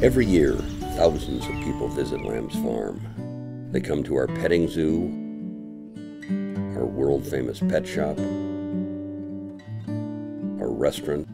Every year, thousands of people visit Lamb's Farm. They come to our petting zoo, our world-famous pet shop, our restaurant,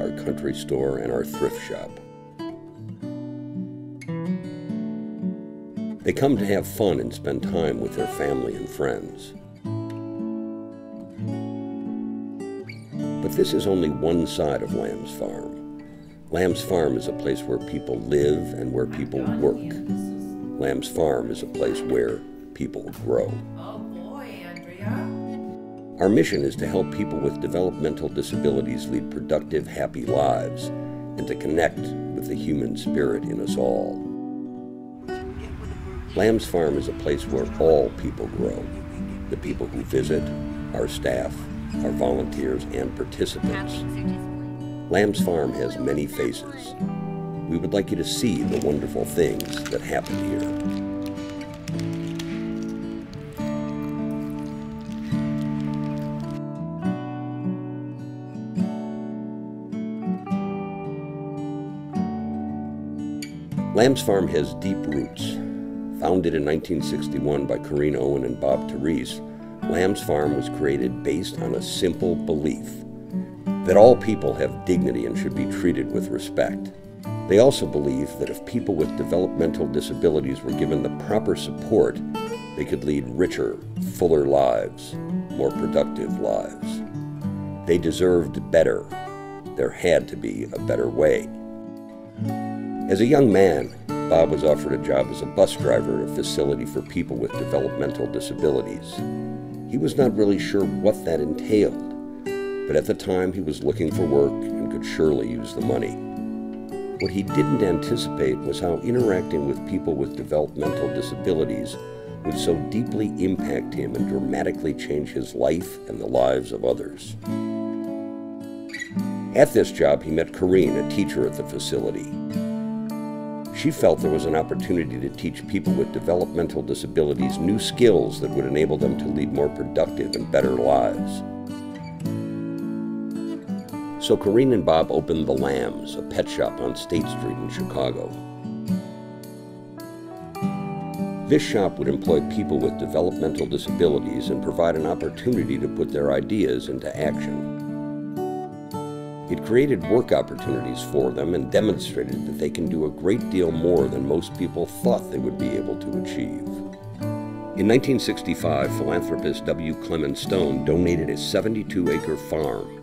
our country store, and our thrift shop. They come to have fun and spend time with their family and friends. But this is only one side of Lamb's Farm. Lamb's Farm is a place where people live and where people work. Lamb's Farm is a place where people grow. Oh boy, Andrea. Our mission is to help people with developmental disabilities lead productive, happy lives and to connect with the human spirit in us all. Lamb's Farm is a place where all people grow. The people who visit, our staff, our volunteers, and participants. Lamb's Farm has many faces. We would like you to see the wonderful things that happen here. Lamb's Farm has deep roots. Founded in 1961 by Corinne Owen and Bob Terese, Lamb's Farm was created based on a simple belief that all people have dignity and should be treated with respect. They also believe that if people with developmental disabilities were given the proper support, they could lead richer, fuller lives, more productive lives. They deserved better. There had to be a better way. As a young man, Bob was offered a job as a bus driver at a facility for people with developmental disabilities. He was not really sure what that entailed, but at the time he was looking for work and could surely use the money. What he didn't anticipate was how interacting with people with developmental disabilities would so deeply impact him and dramatically change his life and the lives of others. At this job, he met Corinne, a teacher at the facility. She felt there was an opportunity to teach people with developmental disabilities new skills that would enable them to lead more productive and better lives. So Corinne and Bob opened The Lambs, a pet shop on State Street in Chicago. This shop would employ people with developmental disabilities and provide an opportunity to put their ideas into action. It created work opportunities for them and demonstrated that they can do a great deal more than most people thought they would be able to achieve. In 1965, philanthropist W. Clement Stone donated a 72-acre farm.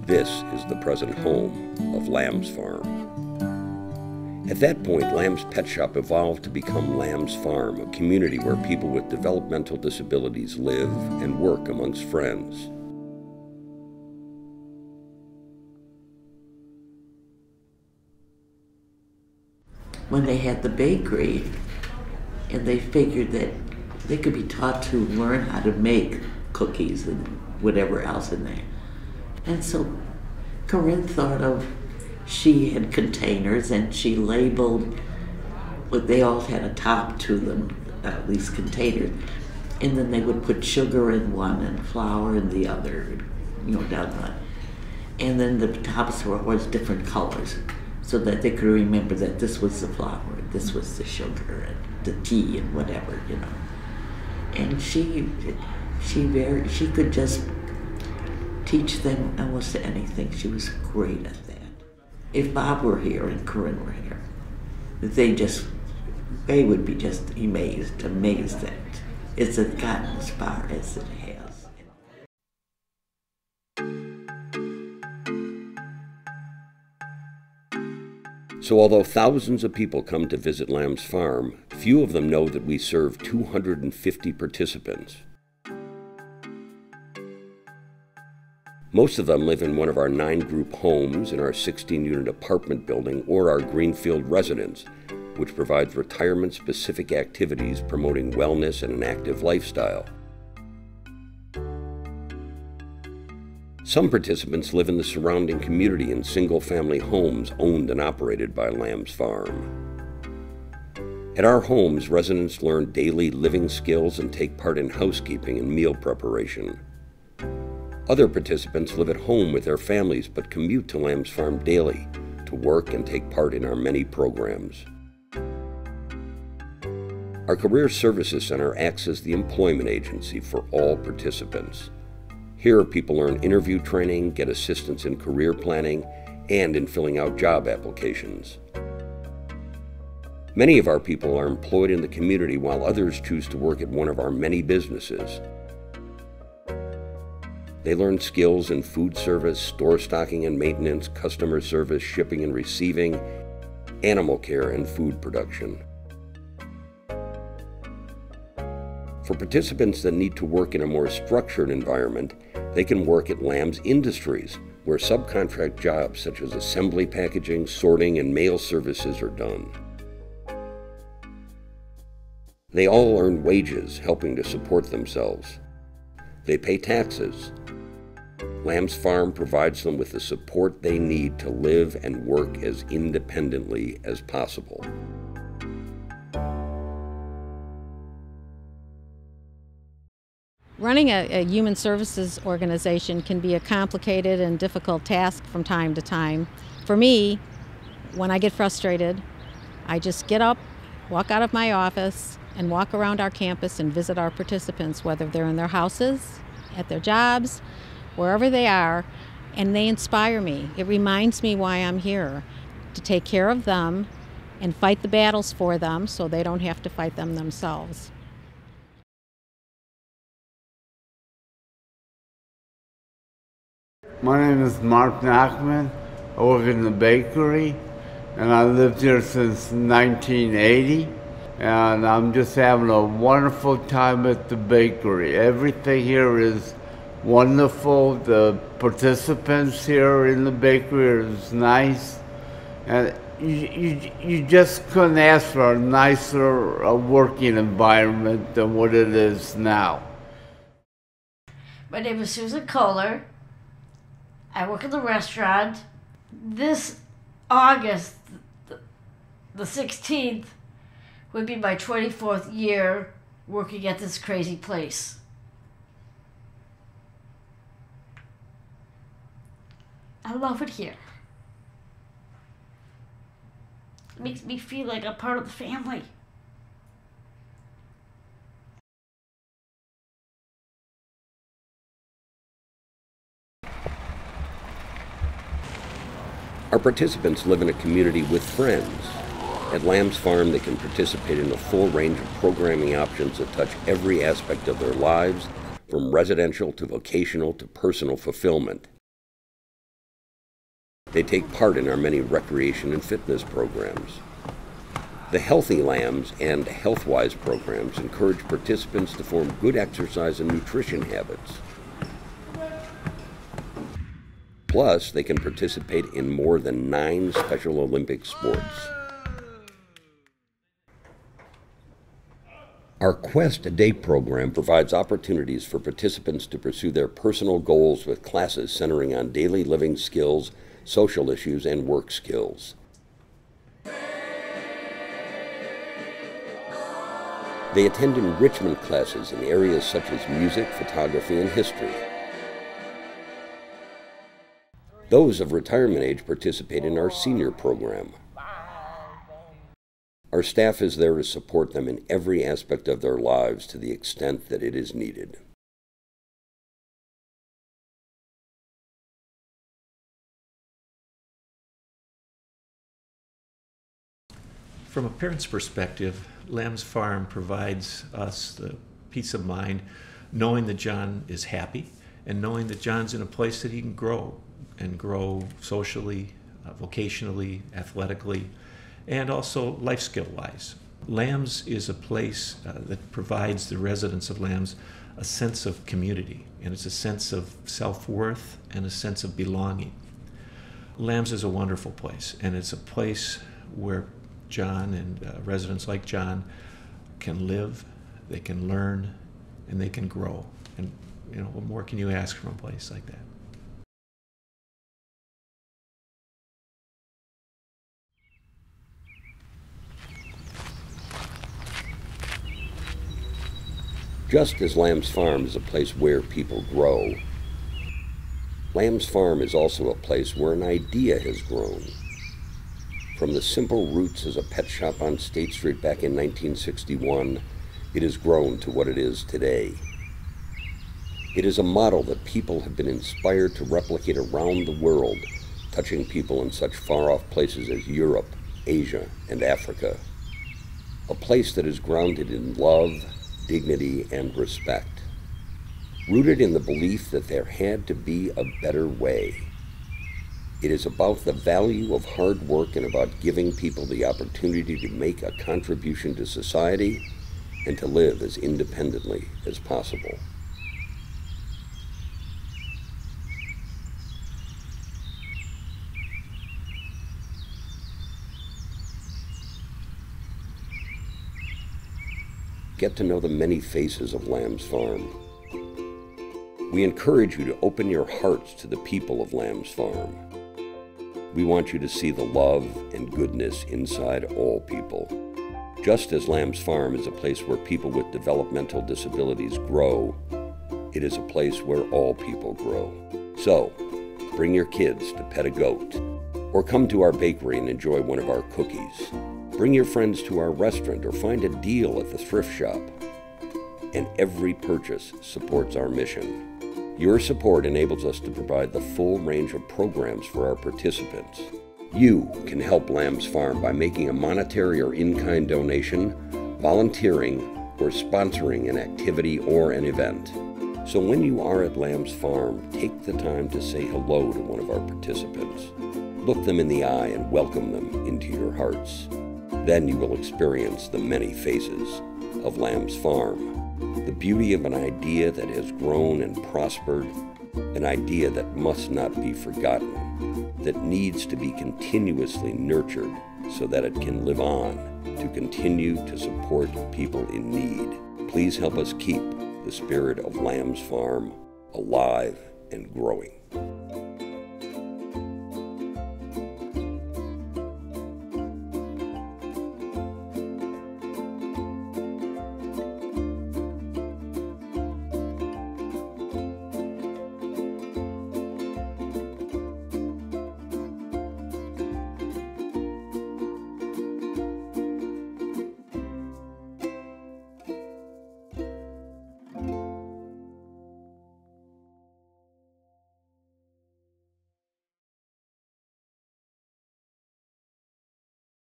This is the present home of Lamb's Farm. At that point, Lamb's Pet Shop evolved to become Lamb's Farm, a community where people with developmental disabilities live and work amongst friends. When they had the bakery, and they figured that they could be taught to learn how to make cookies and whatever else in there. And so Corinne thought of, she had containers and she labeled, well, they all had a top to them, these containers, and then they would put sugar in one and flour in the other, down the, and then the tops were always different colors, so that they could remember that this was the flour, this was the sugar, and the tea, and whatever, And she could just teach them almost anything. She was great at that. If Bob were here and Corinne were here, they would be just amazed that it's gotten as far as it has. So although thousands of people come to visit Lamb's Farm, few of them know that we serve 250 participants. Most of them live in one of our 9-group homes, in our 16-unit apartment building, or our Greenfield residence, which provides retirement-specific activities promoting wellness and an active lifestyle. Some participants live in the surrounding community in single-family homes owned and operated by Lamb's Farm. At our homes, residents learn daily living skills and take part in housekeeping and meal preparation. Other participants live at home with their families but commute to Lamb's Farm daily to work and take part in our many programs. Our Career Services Center acts as the employment agency for all participants. Here, people earn interview training, get assistance in career planning, and in filling out job applications. Many of our people are employed in the community while others choose to work at one of our many businesses. They learn skills in food service, store stocking and maintenance, customer service, shipping and receiving, animal care, and food production. For participants that need to work in a more structured environment, they can work at Lamb's Industries, where subcontract jobs such as assembly, packaging, sorting, and mail services are done. They all earn wages, helping to support themselves. They pay taxes. Lamb's Farm provides them with the support they need to live and work as independently as possible. Running a human services organization can be a complicated and difficult task from time to time. For me, when I get frustrated, I just get up, walk out of my office, and walk around our campus and visit our participants, whether they're in their houses, at their jobs, wherever they are, and they inspire me. It reminds me why I'm here, to take care of them and fight the battles for them so they don't have to fight them themselves. My name is Mark Nachman. I work in the bakery, and I lived here since 1980. And I'm just having a wonderful time at the bakery. Everything here is wonderful. The participants here in the bakery is nice. And you just couldn't ask for a nicer working environment than what it is now. My name is Susan Kohler. I work in the restaurant. This August, the 16th, would be my 24th year working at this crazy place. I love it here. It makes me feel like I'm part of the family. Our participants live in a community with friends. At Lamb's Farm, they can participate in a full range of programming options that touch every aspect of their lives, from residential to vocational to personal fulfillment. They take part in our many recreation and fitness programs. The Healthy Lambs and HealthWise programs encourage participants to form good exercise and nutrition habits. Plus, they can participate in more than 9 Special Olympic sports. Our Quest a Day program provides opportunities for participants to pursue their personal goals with classes centering on daily living skills, social issues, and work skills. They attend enrichment classes in areas such as music, photography, and history. Those of retirement age participate in our senior program. Our staff is there to support them in every aspect of their lives to the extent that it is needed. From a parent's perspective, Lamb's Farm provides us the peace of mind knowing that John is happy and knowing that John's in a place that he can grow and grow socially, vocationally, athletically, and also life skill-wise. Lamb's is a place that provides the residents of Lamb's a sense of community, and it's a sense of self-worth and a sense of belonging. Lamb's is a wonderful place, and it's a place where John and residents like John can live, they can learn, and they can grow. And what more can you ask from a place like that? Just as Lamb's Farm is a place where people grow, Lamb's Farm is also a place where an idea has grown. From the simple roots as a pet shop on State Street back in 1961, it has grown to what it is today. It is a model that people have been inspired to replicate around the world, touching people in such far-off places as Europe, Asia, and Africa. A place that is grounded in love, dignity, and respect. Rooted in the belief that there had to be a better way. It is about the value of hard work and about giving people the opportunity to make a contribution to society and to live as independently as possible. Get to know the many faces of Lamb's Farm. We encourage you to open your hearts to the people of Lamb's Farm. We want you to see the love and goodness inside all people. Just as Lamb's Farm is a place where people with developmental disabilities grow, it is a place where all people grow. So, bring your kids to pet a goat, or come to our bakery and enjoy one of our cookies. Bring your friends to our restaurant or find a deal at the thrift shop. And every purchase supports our mission. Your support enables us to provide the full range of programs for our participants. You can help Lamb's Farm by making a monetary or in-kind donation, volunteering, or sponsoring an activity or an event. So when you are at Lamb's Farm, take the time to say hello to one of our participants. Look them in the eye and welcome them into your hearts. Then you will experience the many faces of Lamb's Farm. The beauty of an idea that has grown and prospered, an idea that must not be forgotten, that needs to be continuously nurtured so that it can live on, to continue to support people in need. Please help us keep the spirit of Lamb's Farm alive and growing.